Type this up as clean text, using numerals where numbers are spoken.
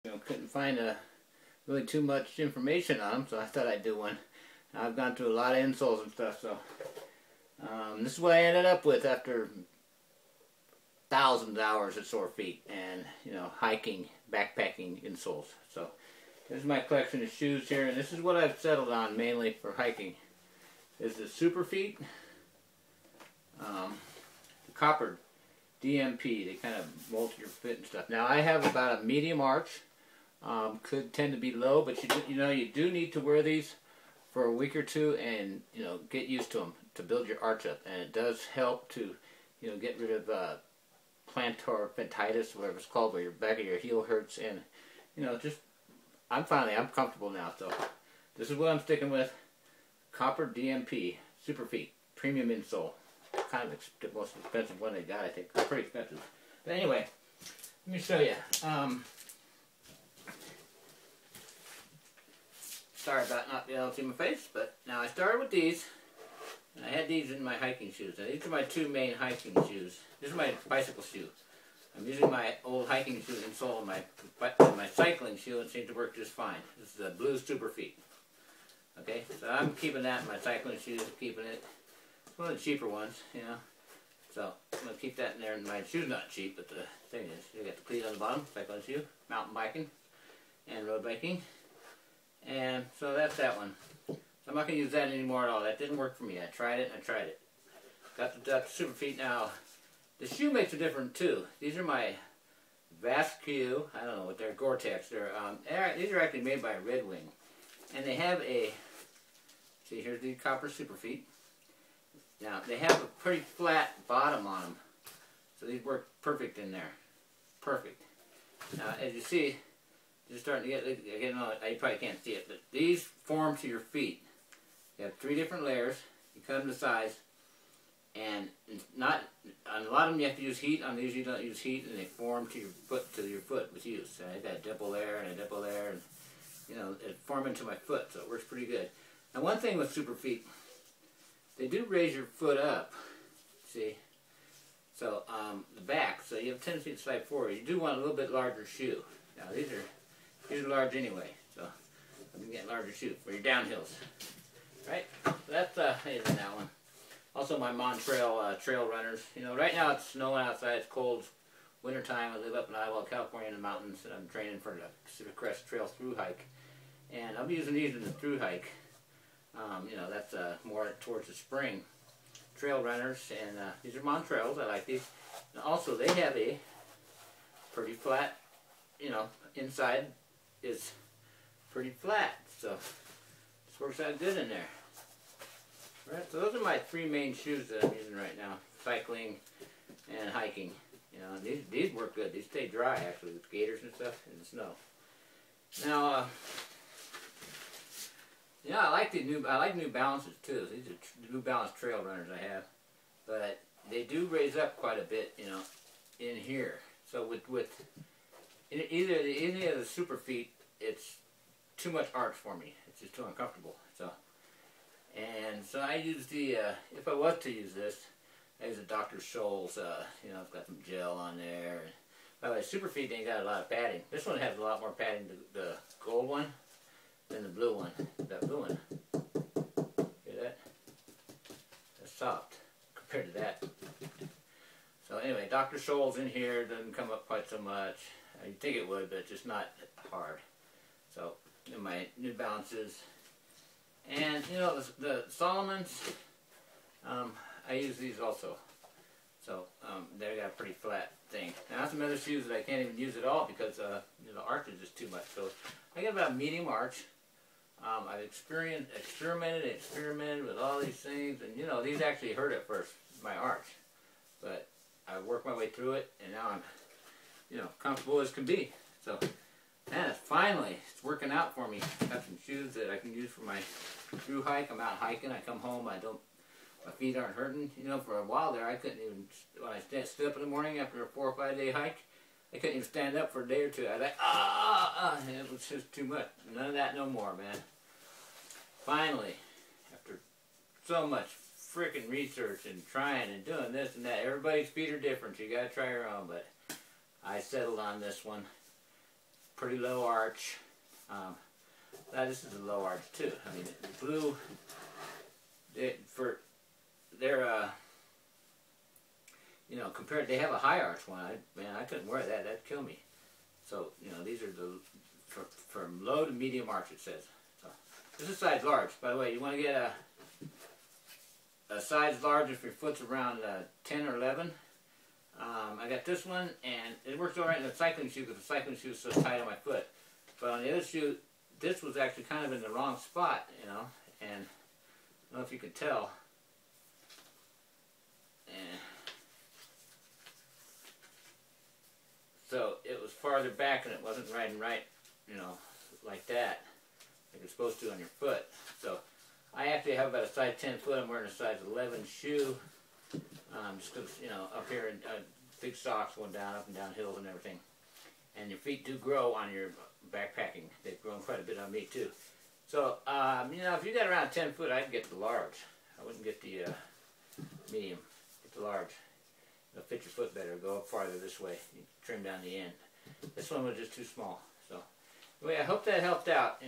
Couldn't find really too much information on them, so I thought I'd do one. I've gone through a lot of insoles and stuff, so this is what I ended up with after thousands of hours at SUPERfeet and hiking, backpacking insoles. So here's my collection of shoes here, and this is what I've settled on mainly for hiking. Is the SUPERfeet, the copper DMP. They kind of mold your fit and stuff. Now I have about a medium arch. Could tend to be low, but you do need to wear these for a week or two and get used to them to build your arch up, and it does help to get rid of plantar fasciitis, whatever it's called, where your back of your heel hurts, and I'm comfortable now. So this is what I'm sticking with: copper DMP SUPERfeet premium insole. Kind of the most expensive one they got, I think. It's pretty expensive, but anyway, let me show you. Sorry about not being able to see my face, but now I started with these, and I had these in my hiking shoes. Now these are my two main hiking shoes. This is my bicycle shoe. I'm using my old hiking shoe insole in my cycling shoe, and it seems to work just fine. This is a blue SUPERfeet. Okay, so I'm keeping that in my cycling shoes, keeping it. It's one of the cheaper ones, So I'm going to keep that in there, and my shoe's not cheap, but the thing is, you got the cleat on the bottom, cycling shoe, mountain biking, and road biking. And so that's that one. So I'm not going to use that anymore at all. That didn't work for me. I tried it. Got the SUPERfeet now. The shoe makes a difference too. These are my Vascu. I don't know what they're. Gore-Tex. These are actually made by Red Wing, and they have a. See, here's the copper SUPERfeet. Now they have a pretty flat bottom on them, so these work perfect in there. Perfect. Now, as you see. You're starting to get, again, you probably can't see it, but these form to your feet. You have 3 different layers. You cut them to size, and on a lot of them you have to use heat. On these you don't use heat, and they form to your foot with use. So I got a dimple there and a dimple there, and it form into my foot, so it works pretty good. Now one thing with SUPERfeet, they do raise your foot up. See, so the back, so you have a tendency to slide forward. You do want a little bit larger shoe. Now these are large anyway, so I'm getting larger shoes for your downhills. Right? So that's that one. Also my Montreal trail runners. Right now it's snowing outside, it's cold, wintertime. I live up in Iowa, California in the mountains, and I'm training for the Pacific Crest Trail through hike. And I'll be using these in the through hike. That's more towards the spring. Trail runners, and these are Montreals. I like these. And also they have a pretty flat, inside is pretty flat, so this works out good in there. Alright, so those are my 3 main shoes that I'm using right now: cycling and hiking. These work good. These stay dry actually with gators and stuff in the snow. Now, I like New Balances too. These are New Balance trail runners I have, but they do raise up quite a bit, in here. So with either of the SUPERfeet, it's too much arch for me. It's just too uncomfortable. So I use the if I was to use this, I use the Dr. Scholl's. It's got some gel on there. By the way, SUPERfeet ain't got a lot of padding. This one has a lot more padding, the gold one, than the blue one. That blue one. Hear that? That's soft compared to that. So anyway, Dr. Scholl's in here. Doesn't come up quite so much. You'd think it would, but it's just not hard. So, my New Balances. And, the Solomons, I use these also. So, they got a pretty flat thing. Now, some other shoes that I can't even use at all because, the arch is just too much. So, I got about a medium arch. I've experimented with all these things. And, these actually hurt at first, my arch. But I worked my way through it, and now I'm comfortable as can be. So, man, it's working out for me. Got some shoes that I can use for my through hike. I'm out hiking, I come home, my feet aren't hurting. For a while there, I couldn't even, when I stood up in the morning after a 4 or 5 day hike, I couldn't even stand up for a day or two. I was like, and it was just too much. None of that no more, man. Finally, after so much freaking research and trying and doing this and that, everybody's feet are different. You gotta try your own, but I settled on this one. pretty low arch. Now this is a low arch too. I mean, the blue, you know, compared, they have a high arch one. Man, I couldn't wear that. That'd kill me. So, you know, these are the, from low to medium arch, it says. So, this is size large. By the way, you want to get a size large if your foot's around 10 or 11. I got this one, and it works all right in a cycling shoe because the cycling shoe is so tight on my foot. But on the other shoe, this was actually kind of in the wrong spot, you know, and I don't know if you can tell. And so it was farther back and it wasn't riding right, you know, like that, like it's supposed to on your foot. So I actually have about a size 10 foot. I'm wearing a size 11 shoe, just because, you know, up here in big socks going down, up and down hills and everything. And your feet do grow on your backpacking. They've grown quite a bit on me too. So, you know, if you got around 10 foot, I'd get the large. I wouldn't get the medium. Get the large. It'll fit your foot better. Go up farther this way. You trim down the end. This one was just too small. So, anyway, I hope that helped out.